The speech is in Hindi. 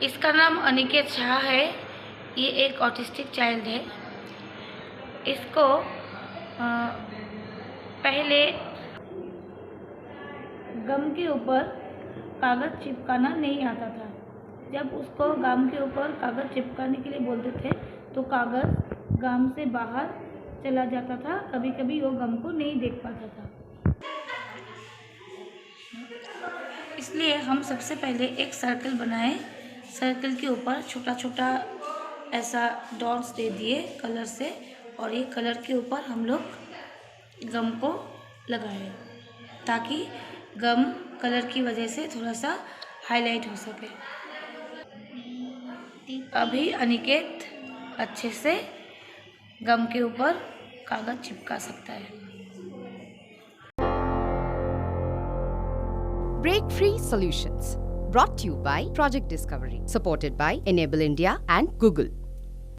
इसका नाम अनिकेत शाह है। ये एक ऑटिस्टिक चाइल्ड है। इसको पहले गम के ऊपर कागज़ चिपकाना नहीं आता था। जब उसको गम के ऊपर कागज़ चिपकाने के लिए बोलते थे तो कागज़ गम से बाहर चला जाता था। कभी कभी वो गम को नहीं देख पाता था। इसलिए हम सबसे पहले एक सर्कल बनाए। सर्कल के ऊपर छोटा छोटा ऐसा डॉट्स दे दिए कलर से, और ये कलर के ऊपर हम लोग गम को लगाए ताकि गम कलर की वजह से थोड़ा सा हाईलाइट हो सके। अभी अनिकेत अच्छे से गम के ऊपर कागज़ चिपका सकता है। Break Free Solutions, brought to you by Project Discovery, supported by Enable India and Google.